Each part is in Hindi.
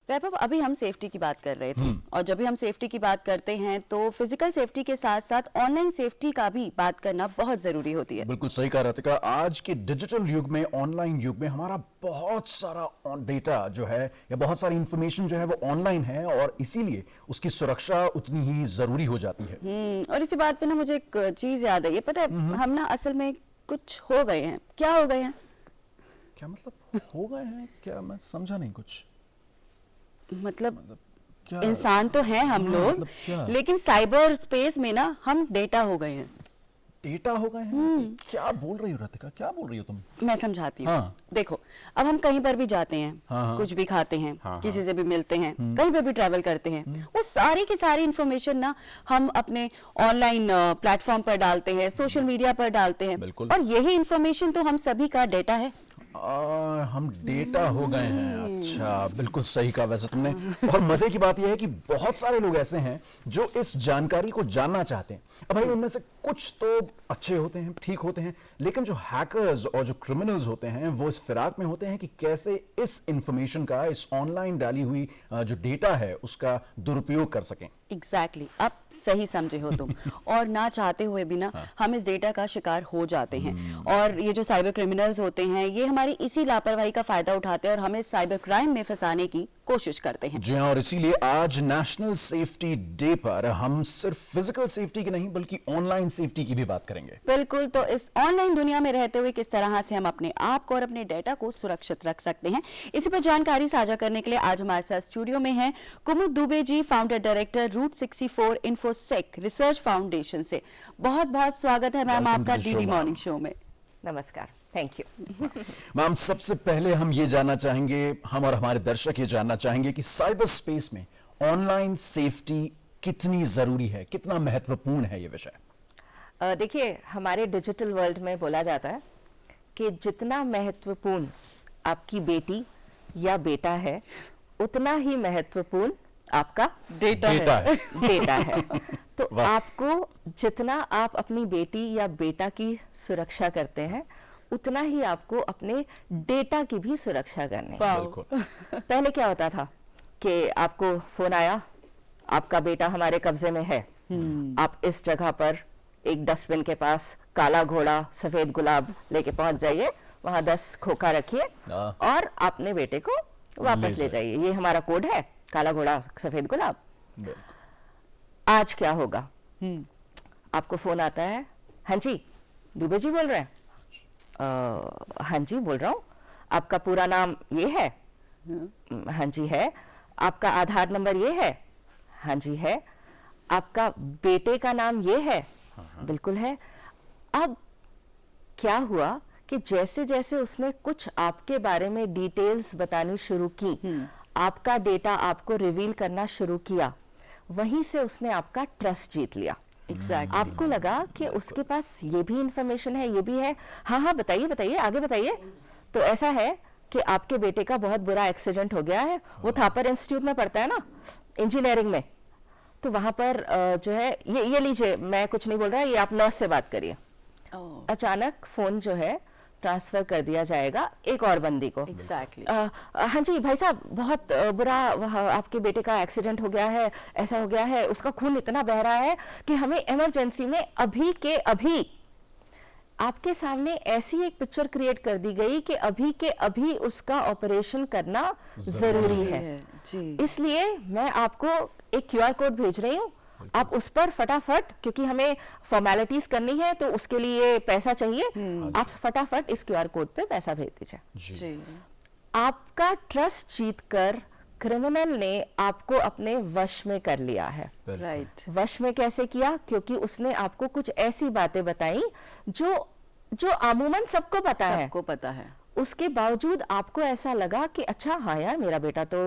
वैभव, अभी हम सेफ्टी की बात कर रहे थे और जब भी हम सेफ्टी की बात करते हैं तो फिजिकल सेफ्टी के साथ साथ ऑनलाइन सेफ्टी का भी बात करना बहुत जरूरी होती है। बिल्कुल सही कहा राधिका। आज के डिजिटल युग में, ऑनलाइन युग में हमारा बहुत सारा डेटा जो है या बहुत सारी इंफॉर्मेशन जो है वो ऑनलाइन है और इसीलिए उसकी सुरक्षा उतनी ही जरूरी हो जाती है। और इसी बात पे ना मुझे एक चीज याद है, ये पता है हम ना असल में कुछ हो गए हैं। क्या हो गए हैं? क्या मतलब हो गए हैं? क्या मैं समझा नहीं कुछ। मतलब क्या इंसान तो हैं हम लोग, मतलब क्या? लेकिन साइबर स्पेस में ना हम डेटा हो गए हैं। डेटा हो गए हैं? क्या बोल रही हो राधिका, क्या बोल रही हो तुम? मैं समझाती हूँ। हाँ। देखो, अब हम कहीं पर भी जाते हैं, हाँ। कुछ भी खाते हैं, हाँ। किसी से भी मिलते हैं, कहीं पे भी ट्रैवल करते हैं, वो सारी की सारी इंफॉर्मेशन ना हम अपने ऑनलाइन प्लेटफॉर्म पर डालते हैं, सोशल मीडिया पर डालते हैं। बिल्कुल। और यही इंफॉर्मेशन तो हम सभी का डेटा है। हम डेटा हो गए हैं। अच्छा, बिल्कुल सही कहा वैसे तुमने। और मजे की बात यह है कि बहुत सारे लोग ऐसे हैं जो इस जानकारी को जानना चाहते हैं। अब भाई उनमें से कुछ तो अच्छे होते हैं, ठीक होते हैं, लेकिन जो हैकर्स और जो क्रिमिनल्स होते हैं वो इस फिराक में होते हैं कि कैसे इस इंफॉर्मेशन का, इस ऑनलाइन डाली हुई जो डेटा है उसका दुरुपयोग कर सकें। एग्जैक्टली, आप सही समझे हो तुम। और ना चाहते हुए भी ना हम इस डेटा का शिकार हो जाते हैं। और ये जो साइबर क्रिमिनल्स होते हैं ये हमारी इसी लापरवाही का फायदा उठाते हैं और हमें साइबर क्राइम में फंसाने की कोशिश करते हैं। जी हाँ, और इसीलिए आज नेशनल सेफ्टी डे पर हम सिर्फ फिजिकल सेफ्टी की नहीं बल्कि ऑनलाइन सेफ्टी की भी बात करेंगे। बिल्कुल, तो इस ऑनलाइन दुनिया में रहते हुए किस तरह से हम अपने आप को और अपने डेटा को सुरक्षित रख सकते हैं, इसी पर जानकारी साझा करने के लिए आज हमारे साथ स्टूडियो में हैं Kumud Dubey ji, founder director root 64 infosec research foundation से। बहुत बहुत स्वागत है मैम आपका डीडी मॉर्निंग शो में। नमस्कार, थैंक यू। मैम, सबसे पहले हम ये जानना चाहेंगे, हम और हमारे दर्शक ये जानना चाहेंगे कि साइबर स्पेस में ऑनलाइन सेफ्टी कितनी जरूरी है, कितना महत्वपूर्ण है ये विषय? देखिए, हमारे डिजिटल वर्ल्ड में बोला जाता है कि जितना महत्वपूर्ण आपकी बेटी या बेटा है उतना ही महत्वपूर्ण आपका डेटा है। डेटा है। तो आपको जितना आप अपनी बेटी या बेटा की सुरक्षा करते हैं उतना ही आपको अपने डेटा की भी सुरक्षा करनी है। बिल्कुल। पहले क्या होता था कि आपको फोन आया, आपका बेटा हमारे कब्जे में है, आप इस जगह पर एक डस्टबिन के पास काला घोड़ा सफेद गुलाब लेके पहुंच जाइए, वहां 10 खोखा रखिए और अपने बेटे को वापस ले जाइए। ये हमारा कोड है, काला घोड़ा सफेद गुलाब। आज क्या होगा? आपको फोन आता है, हाँ जी दुबे जी बोल रहे हैं? हाँ जी बोल रहा हूँ। आपका पूरा नाम ये है? हाँ जी है। आपका आधार नंबर ये है? हाँ जी है। आपका बेटे का नाम ये है? बिल्कुल है। अब क्या हुआ कि जैसे जैसे उसने कुछ आपके बारे में डिटेल्स बतानी शुरू की, आपका डेटा आपको रिवील करना शुरू किया, वहीं से उसने आपका ट्रस्ट जीत लिया। Exactly. आपको लगा कि उसके पास ये भी इंफॉर्मेशन है, ये भी है। हाँ हाँ बताइए बताइए, आगे बताइए। तो ऐसा है कि आपके बेटे का बहुत बुरा एक्सीडेंट हो गया है। वो थापर इंस्टीट्यूट में पढ़ता है ना, इंजीनियरिंग में। तो वहां पर जो है ये लीजिए, मैं कुछ नहीं बोल रहा, ये आप नर्स से बात करिए। अचानक फोन जो है ट्रांसफर कर दिया जाएगा एक और बंदी को। Exactly. हाँ जी भाई साहब, बहुत बुरा आपके बेटे का एक्सीडेंट हो गया है, ऐसा हो गया है, उसका खून इतना बह रहा है कि हमें इमरजेंसी में अभी के अभी आपके सामने ऐसी एक पिक्चर क्रिएट कर दी गई कि अभी के अभी उसका ऑपरेशन करना जरूरी है। इसलिए मैं आपको एक QR कोड भेज रही हूँ, आप उस पर फटाफट, क्योंकि हमें फॉर्मेलिटीज करनी है तो उसके लिए पैसा चाहिए, आप फटाफट इस QR कोड पे पैसा भेज दीजिए। आपका ट्रस्ट जीतकर क्रिमिनल ने आपको अपने वश में कर लिया है। राइट। वश में कैसे किया? क्योंकि उसने आपको कुछ ऐसी बातें बताई जो अमूमन सबको पता है। सबको पता है। उसके बावजूद आपको ऐसा लगा कि अच्छा हाँ यार, मेरा बेटा तो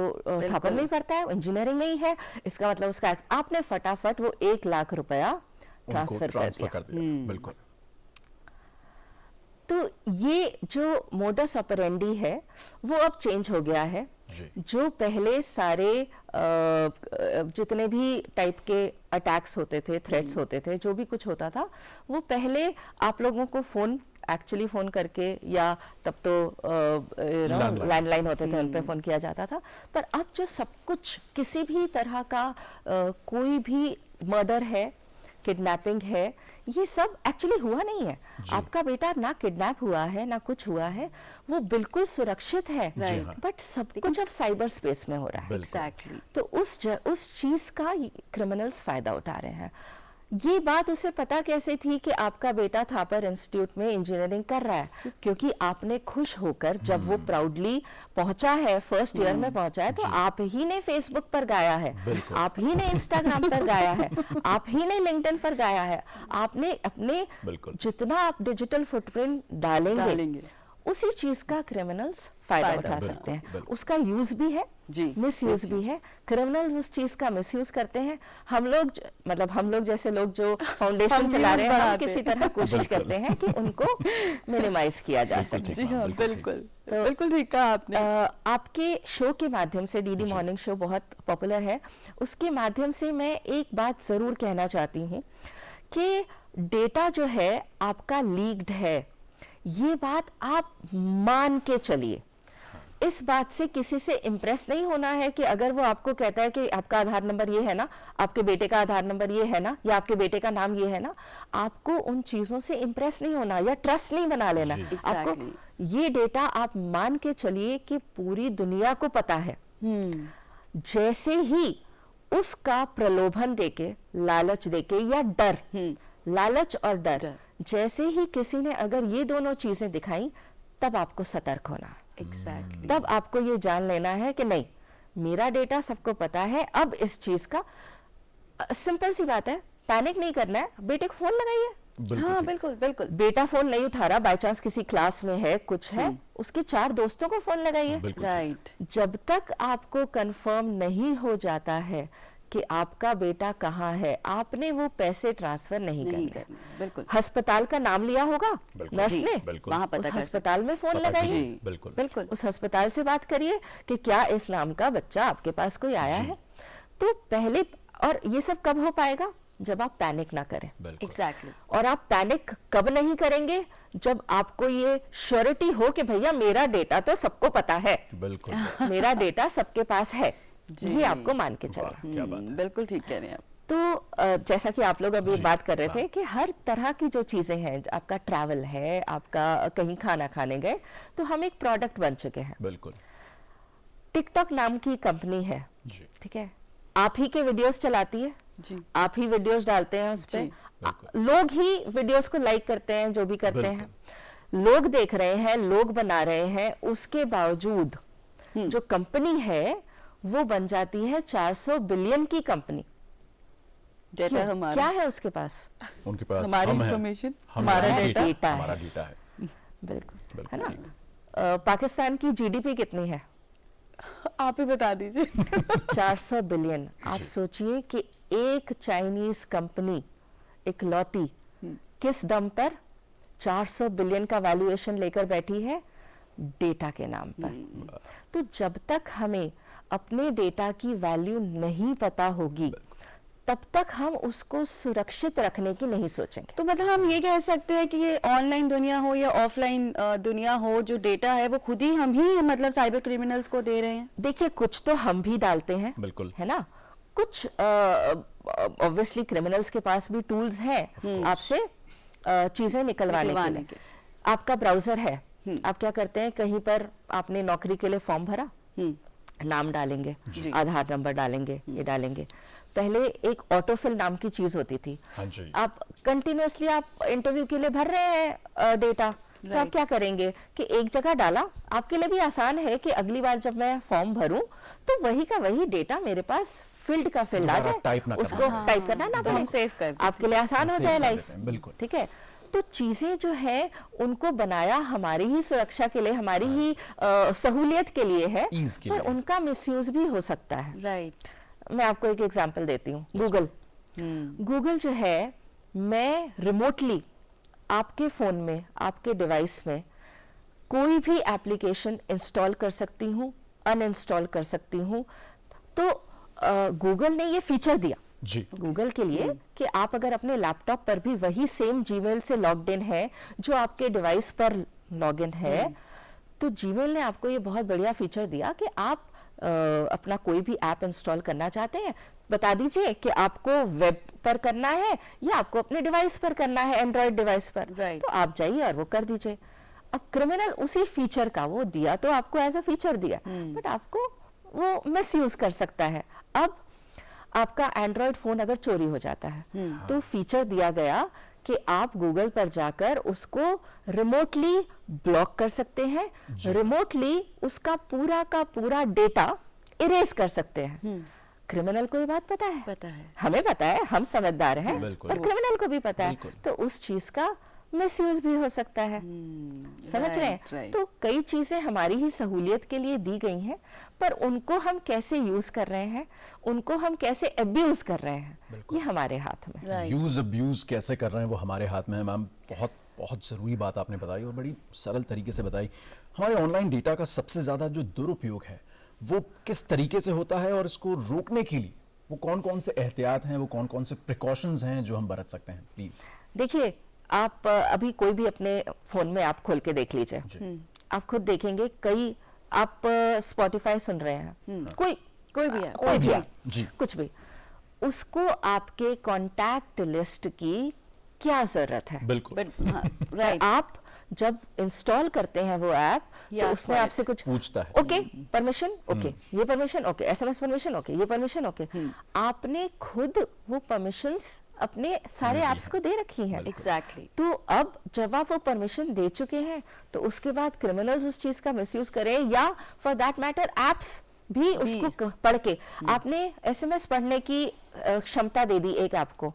थापर में ही पढ़ता है, इंजीनियरिंग में ही है, इसका मतलब उसका, आपने फटाफट वो 1 लाख रुपया ट्रांसफर कर दिया। बिल्कुल। तो ये जो मोडस ऑपरेंडी है वो अब चेंज हो गया है। जो पहले सारे जितने भी टाइप के अटैक्स होते थे, थ्रेट्स होते थे, जो भी कुछ होता था, वो पहले आप लोगों को फोन एक्चुअली फोन करके, या तब तो लैंडलाइन होते थे, उन पे फोन किया जाता था। पर अब जो सब कुछ, किसी भी तरह का कोई भी मर्डर है, किडनैपिंग है, ये सब एक्चुअली हुआ नहीं है। आपका बेटा ना किडनैप हुआ है, ना कुछ हुआ है, वो बिल्कुल सुरक्षित है, बट सब कुछ अब साइबर स्पेस में हो रहा है। एग्जैक्टली। तो उस चीज का क्रिमिनल्स फायदा उठा रहे हैं। ये बात उसे पता कैसे थी कि आपका बेटा थापर इंस्टीट्यूट में इंजीनियरिंग कर रहा है? क्योंकि आपने खुश होकर, जब वो प्राउडली पहुंचा है, फर्स्ट ईयर में पहुंचा है, तो आप ही ने फेसबुक पर गाया है, आप ही ने इंस्टाग्राम पर गाया है, आप ही ने लिंक्डइन पर गाया है। आपने अपने जितना आप डिजिटल फुटप्रिंट डालेंगे उसी चीज का क्रिमिनल्स फायदा उठा सकते हैं। उसका यूज भी है, मिस यूज भी है। क्रिमिनल्स उस चीज का मिस यूज करते हैं। हम लोग जैसे लोग जो फाउंडेशन चला रहे हैं, हम किसी तरह कोशिश करते हैं कि उनको मिनिमाइज किया जा सके। जी हाँ, बिल्कुल। तो बिल्कुल ठीक कहा आपने। आपके शो के माध्यम से, डीडी मॉर्निंग शो बहुत पॉपुलर है, उसके माध्यम से मैं एक बात जरूर कहना चाहती हूँ कि डेटा जो है आपका लीक्ड है, ये बात आप मान के चलिए। इस बात से किसी से इम्प्रेस नहीं होना है कि अगर वो आपको कहता है कि आपका आधार नंबर ये है ना, आपके बेटे का आधार नंबर ये है ना, या आपके बेटे का नाम ये है ना, आपको उन चीजों से इम्प्रेस नहीं होना या ट्रस्ट नहीं बना लेना। आपको ये डेटा आप मान के चलिए कि पूरी दुनिया को पता है। जैसे ही उसका प्रलोभन देके, लालच देके, या डर, लालच और डर, जैसे ही किसी ने अगर ये दोनों चीजें दिखाई, तब आपको सतर्क होना है। एग्जैक्टली। तब आपको ये जान लेना है कि नहीं, मेरा डेटा सबको पता है। अब इस चीज का सिंपल सी बात है, पैनिक नहीं करना है। बेटे को फोन लगाइए। हाँ, बिल्कुल बिल्कुल। बेटा फोन नहीं उठा रहा, बाय चांस किसी क्लास में है, कुछ है, उसके 4 दोस्तों को फोन लगाइए। राइट। जब तक आपको कंफर्म नहीं हो जाता है कि आपका बेटा कहाँ है, आपने वो पैसे ट्रांसफर नहीं करने। बिल्कुल। अस्पताल का नाम लिया होगा नर्स ने, वहां पता उस अस्पताल में फोन लगाइए। बिल्कुल। उस अस्पताल से बात करिए कि क्या इस नाम का बच्चा आपके पास कोई आया है। तो पहले, और ये सब कब हो पाएगा? जब आप पैनिक ना करें। एग्जैक्टली। और आप पैनिक कब नहीं करेंगे? जब आपको ये श्योरिटी हो कि भैया मेरा डेटा तो सबको पता है, मेरा डेटा सबके पास है, ये आपको मान के चलना। बिल्कुल ठीक कह रहे हैं आप। तो जैसा कि आप लोग अभी बात कर रहे थे कि हर तरह की जो चीजें हैं, आपका ट्रैवल है, आपका कहीं खाना खाने गए, तो हम एक प्रोडक्ट बन चुके हैं। बिल्कुल। टिकटॉक नाम की कंपनी है, ठीक है, आप ही के वीडियोस चलाती है, आप ही वीडियोस डालते हैं उस पे, लोग ही वीडियोस को लाइक करते हैं, जो भी करते हैं, लोग देख रहे हैं, लोग बना रहे हैं। उसके बावजूद जो कंपनी है वो बन जाती है 400 बिलियन की कंपनी। क्या है उसके पास? उनके पास हमारी इंफॉर्मेशन, हमारा डेटा है। बिल्कुल, है ना। पाकिस्तान की जीडीपी कितनी है? आप ही बता दीजिए। 400 बिलियन। आप सोचिए कि एक चाइनीज कंपनी इकलौती किस दम पर 400 बिलियन का वैल्यूएशन लेकर बैठी है, डेटा के नाम पर। तो जब तक हमें अपने डेटा की वैल्यू नहीं पता होगी, तब तक हम उसको सुरक्षित रखने की नहीं सोचेंगे। तो मतलब हम ये कह सकते हैं कि ये ऑनलाइन दुनिया हो या ऑफलाइन दुनिया हो, जो डेटा है वो खुद ही हम ही मतलब साइबर क्रिमिनल्स को दे रहे हैं। देखिए, कुछ तो हम भी डालते हैं, बिल्कुल, है ना। कुछ ऑब्वियसली क्रिमिनल्स के पास भी टूल्स हैं आपसे चीजें निकलवाने के लिए। आपका ब्राउजर है, आप क्या करते हैं, कहीं पर आपने नौकरी के लिए फॉर्म भरा, नाम डालेंगे, आधार नंबर डालेंगे, ये डालेंगे। पहले एक ऑटोफिल नाम की चीज होती थी। आप कंटिन्यूअसली आप इंटरव्यू के लिए भर रहे हैं डेटा, तो आप क्या करेंगे कि एक जगह डाला, आपके लिए भी आसान है कि अगली बार जब मैं फॉर्म भरूं तो वही का वही डेटा मेरे पास फील्ड का फील्ड आ जाए, उसको टाइप करना ना पड़े, सेव कर, आपके लिए आसान हो जाए लाइफ। बिल्कुल, ठीक है। तो चीजें जो है उनको बनाया हमारी ही सुरक्षा के लिए, हमारी ही सहूलियत के लिए है, पर उनका मिसयूज भी हो सकता है। राइट। मैं आपको एक एग्जांपल देती हूँ। गूगल जो है, मैं रिमोटली आपके फोन में, आपके डिवाइस में कोई भी एप्लीकेशन इंस्टॉल कर सकती हूँ, अनइंस्टॉल कर सकती हूँ। तो गूगल ने ये फीचर दिया जी गूगल के लिए कि आप अगर अपने लैपटॉप पर भी वही सेम जीमेल से लॉग्ड इन है जो आपके डिवाइस पर लॉग इन है, तो जीमेल ने आपको ये बहुत बढ़िया फीचर दिया कि आप अपना कोई भी ऐप इंस्टॉल करना चाहते हैं, बता दीजिए कि आपको वेब पर करना है या आपको अपने डिवाइस पर करना है, एंड्रॉयड डिवाइस पर, Right. तो आप जाइए और वो कर दीजिए। अब क्रिमिनल उसी फीचर का वो दिया तो आपको एज अ फीचर दिया, बट आपको वो मिस यूज कर सकता है। अब आपका एंड्रॉयड फोन अगर चोरी हो जाता है तो फीचर दिया गया कि आप गूगल पर जाकर उसको रिमोटली ब्लॉक कर सकते हैं, रिमोटली उसका पूरा का पूरा डेटा इरेज कर सकते हैं। क्रिमिनल को ये बात पता है, हमें पता है, हम समझदार हैं, बिल्कुल। पर क्रिमिनल को भी पता है, बिल्कुल। तो उस चीज का मिसयूज भी हो सकता है। समझ रहे हैं? right. तो कई चीजें हमारी ही सहूलियत के लिए दी गई हैं, पर उनको हम कैसे यूज कर रहे हैं, उनको हम कैसे अब्यूज कर रहे हैं, ये हमारे हाथ में है। Right. यूज अब्यूज कैसे कर रहे हैं वो हमारे हाथ में है। मैम बहुत बहुत ज़रूरी बात आपने बताई और बड़ी सरल तरीके से बताई। हमारे ऑनलाइन डेटा का सबसे ज़्यादा जो दुरुपयोग है वो किस तरीके से होता है और इसको रोकने के लिए वो कौन कौन से एहतियात हैं, वो कौन कौन से प्रिकॉशंस हैं जो हम बरत सकते हैं? प्लीज़। देखिए, आप अभी कोई भी अपने फोन में आप खोल के देख लीजिए, आप खुद देखेंगे, कई आप स्पॉटिफाई सुन रहे हैं, कोई भी है, कोई भी है, जी। कुछ भी, उसको आपके कॉन्टैक्ट लिस्ट की क्या जरूरत है? बिल्कुल। राइट। आप जब इंस्टॉल करते हैं वो ऐप, तो Yes, उसमें right. आपसे कुछ पूछता है। ओके परमिशन, ओके ये permission, okay SMS permission, okay ये परमिशन, ओके आपने खुद वो परमिशंस अपने सारे ऐप्स को दे रखी हैं। एग्जैक्टली। तो अब जब आप वो परमिशन दे चुके हैं, तो उसके बाद क्रिमिनल्स उस चीज का मिसयूज करें, या फॉर दैट मैटर ऐप्स भी उसको पढ़ के, आपने एसएमएस पढ़ने की क्षमता दे दी एक ऐप को,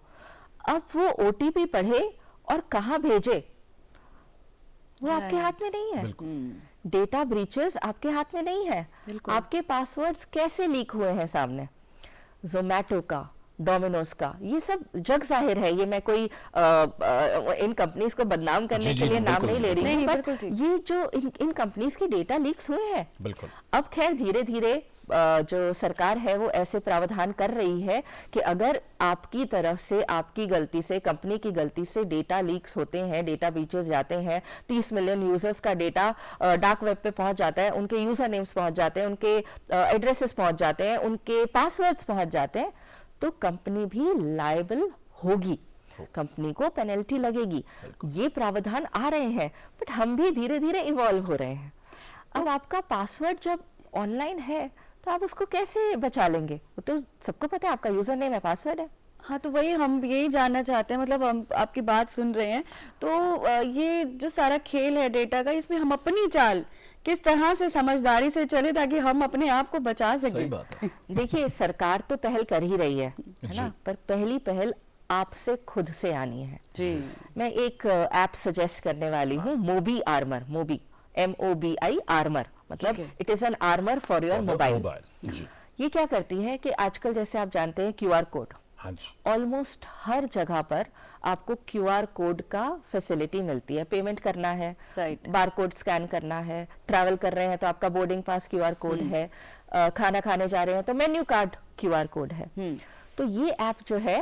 अब वो ओटीपी पढ़े और कहाँ भेजे वो आपके हाथ में नहीं है। डेटा ब्रीचेस आपके हाथ में नहीं है। बिल्कुल। आपके पासवर्ड्स कैसे लीक हुए हैं सामने, जोमैटो का, डोमिनोज का, ये सब जग जाहिर है। ये मैं कोई इन कंपनीज को बदनाम करने जी, के जी, लिए नाम बिल्कुल, नहीं ले रही नहीं, हूँ, नहीं, पर बिल्कुल ठीक। ये जो इन कंपनीज के डेटा लीक्स हुए हैं, बिल्कुल। अब खैर धीरे धीरे जो सरकार है वो ऐसे प्रावधान कर रही है कि अगर आपकी तरफ से, आपकी गलती से, कंपनी की गलती से डेटा लीक्स होते हैं, डेटा ब्रीचेस जाते हैं, 30 मिलियन यूजर्स का डेटा डार्क वेब पे पहुंच जाता है, उनके यूजर नेम्स पहुंच जाते हैं, उनके एड्रेसेस पहुंच जाते हैं, उनके पासवर्ड्स पहुंच जाते हैं, तो कंपनी भी लायबल होगी, कंपनी को पेनल्टी लगेगी। ये प्रावधान आ रहे हैं, बट हम भी धीरे धीरे इवॉल्व हो रहे हैं। अब आपका पासवर्ड जब ऑनलाइन है तो आप उसको कैसे बचा लेंगे? वो तो सबको पता है, आपका यूजर नेम है, पासवर्ड है। हाँ, तो वही हम यही जानना चाहते हैं, मतलब हम आपकी बात सुन रहे हैं, तो ये जो सारा खेल है डेटा का, इसमें हम अपनी चाल किस तरह से समझदारी से चले ताकि हम अपने आप को बचा सही सकें। बात है। देखिए, सरकार तो पहल कर ही रही है जी। ना, पर पहली पहल आपसे खुद से आनी है। जी। मैं एक ऐप सजेस्ट करने वाली हूँ, mobi armour, mobi MOBI armour, मतलब Okay. It is an armour for your mobile. जी। ये क्या करती है कि आजकल जैसे आप जानते हैं QR कोड, हाँ जी। ऑलमोस्ट हर जगह पर आपको QR कोड का फैसिलिटी मिलती है। पेमेंट करना है, Right. बारकोड स्कैन करना है, ट्रैवल कर रहे हैं तो आपका बोर्डिंग पास QR कोड है, खाना खाने जा रहे हैं तो मेन्यू कार्ड QR कोड है। तो ये ऐप जो है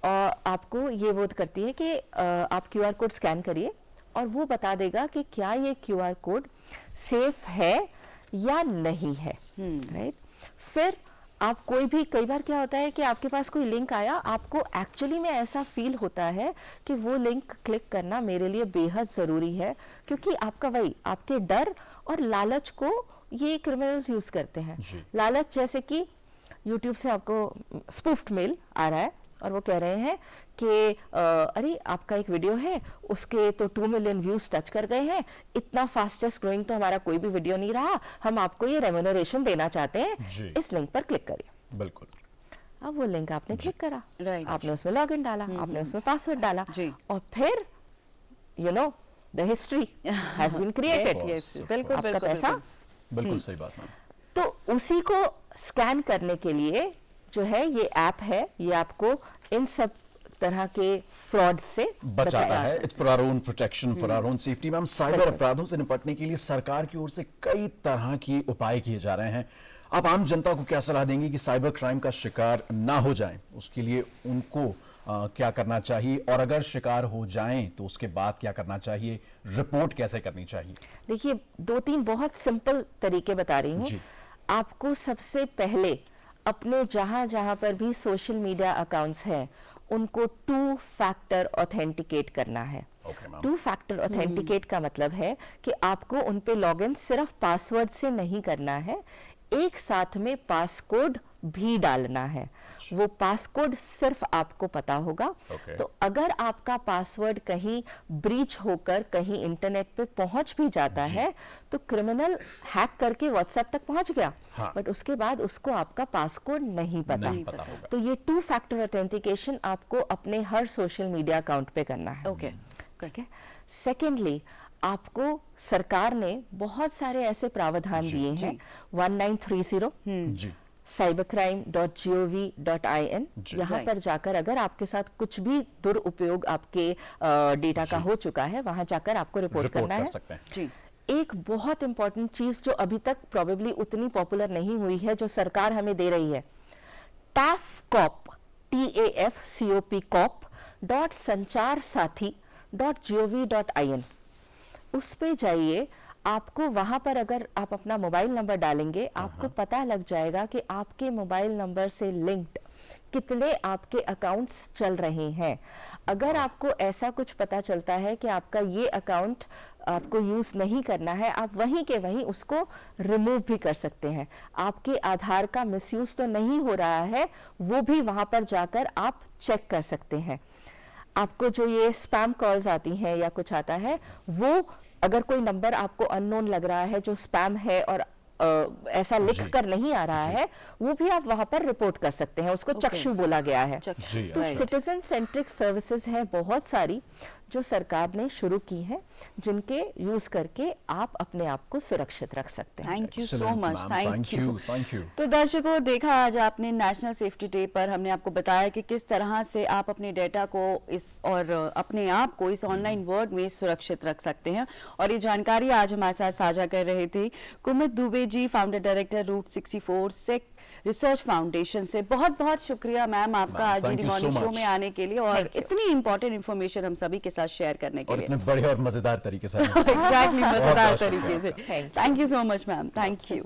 आपको ये वो करती है कि आप QR कोड स्कैन करिए और वो बता देगा कि क्या ये QR कोड सेफ है या नहीं है, राइट? फिर आप कोई भी, कई बार क्या होता है कि आपके पास कोई लिंक आया, आपको एक्चुअली में ऐसा फील होता है कि वो लिंक क्लिक करना मेरे लिए बेहद ज़रूरी है, क्योंकि आपका वही, आपके डर और लालच को ये क्रिमिनल्स यूज़ करते हैं। जी। लालच जैसे कि YouTube से आपको स्पूफ्ड मेल आ रहा है और वो कह रहे हैं कि अरे आपका एक वीडियो है, उसके तो 2 मिलियन व्यूज टच कर गए हैं, इतना फास्टेस्ट ग्रोइंग तो हमारा कोई भी वीडियो नहीं रहा, हम आपको ये रेम्यूनरेशन देना चाहते जी। हैं, इस लिंक पर क्लिक करिए। बिल्कुल। अब वो लिंक आपने क्लिक करा, Right. आपने उसमें लॉगिन डाला, आपने उसमें पासवर्ड डाला, जी। और फिर you know the history has been created. Yes, yes, बिल्कुल आपका बिल्कुल पैसा, बिल्कुल सही बात मैम। तो उसी को स्कैन करने के लिए जो है ये ऐप है, ये आपको इन सब तरह के फ्रॉड से बचाता है। It's for our own protection, for our own safety. Ma'am, cyber अपराधों से निपटने के लिए सरकार की ओर से कई तरह के उपाय किए जा रहे हैं। आप आम जनता को क्या सलाह देंगी कि साइबर क्राइम का शिकार ना हो जाएं, उसके लिए उनको क्या करना चाहिए, और अगर शिकार हो जाएं तो उसके बाद क्या करना चाहिए, रिपोर्ट कैसे करनी चाहिए? देखिए, 2-3 बहुत सिंपल तरीके बता रही हूँ। जी। आपको सबसे पहले अपने जहां जहां पर भी सोशल मीडिया अकाउंट्स हैं उनको 2 फैक्टर ऑथेंटिकेट करना है। Okay, ma'am. 2 फैक्टर ऑथेंटिकेट का मतलब है कि आपको उन पे लॉगिन सिर्फ पासवर्ड से नहीं करना है, एक साथ में पासकोड भी डालना है। वो पासकोड सिर्फ आपको पता होगा। Okay. तो अगर आपका पासवर्ड कहीं ब्रीच होकर कहीं इंटरनेट पे पहुंच भी जाता है तो क्रिमिनल हैक करके व्हाट्सएप तक पहुंच गया, हाँ। बट उसके बाद उसको आपका पासकोड नहीं पता। नहीं पता होगा। तो ये 2 फैक्टर ऑथेंटिकेशन आपको अपने हर सोशल मीडिया अकाउंट पे करना है। ओके, ठीक है। सेकेंडली, आपको सरकार ने बहुत सारे ऐसे प्रावधान दिए हैं। 1930 जी cybercrime.gov.in, जी। यहाँ Right. पर जाकर अगर आपके साथ कुछ भी दुरुपयोग आपके डेटा का जी। हो चुका है, वहां जाकर आपको रिपोर्ट करना कर है। सकते हैं। जी, एक बहुत इंपॉर्टेंट चीज जो अभी तक प्रोबेबली उतनी पॉपुलर नहीं हुई है, जो सरकार हमें दे रही है, TAFCOP TAFCOP.sancharsati.gov.in, उस पे जाइए। आपको वहां पर अगर आप अपना मोबाइल नंबर डालेंगे, आपको पता लग जाएगा कि आपके मोबाइल नंबर से लिंक्ड कितने आपके अकाउंट्स चल रहे हैं। अगर आपको ऐसा कुछ पता चलता है कि आपका ये अकाउंट आपको यूज नहीं करना है, आप वहीं के वहीं उसको रिमूव भी कर सकते हैं। आपके आधार का मिसयूज तो नहीं हो रहा है, वो भी वहां पर जाकर आप चेक कर सकते हैं। आपको जो ये स्पैम कॉल्स आती हैं या कुछ आता है, वो अगर कोई नंबर आपको अननोन लग रहा है जो स्पैम है और ऐसा लिख कर नहीं आ रहा है, वो भी आप वहां पर रिपोर्ट कर सकते हैं। उसको चक्षु बोला गया है। जी, तो अच्छा। सिटीजन सेंट्रिक सर्विसेज हैं बहुत सारी जो सरकार ने शुरू की हैं, जिनके यूज करके आप अपने आप को सुरक्षित रख सकते हैं। Thank you so Excellent, much, ma'am. Thank Thank you. you, thank you. तो दर्शकों, देखा आज आपने नेशनल सेफ्टी डे पर हमने आपको बताया कि किस तरह से आप अपने डेटा को और अपने आप को इस ऑनलाइन वर्ल्ड में सुरक्षित रख सकते हैं, और ये जानकारी आज हमारे साथ साझा कर रहे थे कुमुद Dubey ji, founder director root 64 सेक रिसर्च फाउंडेशन से। बहुत बहुत शुक्रिया मैम आपका Ma'am, आज thank D you so morning show much. में आने के लिए और Thank you. इतनी इंपॉर्टेंट इन्फॉर्मेशन हम सभी के साथ शेयर करने के और लिए। इतने बड़े और मजेदार तरीके से एग्जैक्टली, मजेदार बहुत तरीके से। Thank you. Thank you so much ma'am, thank you.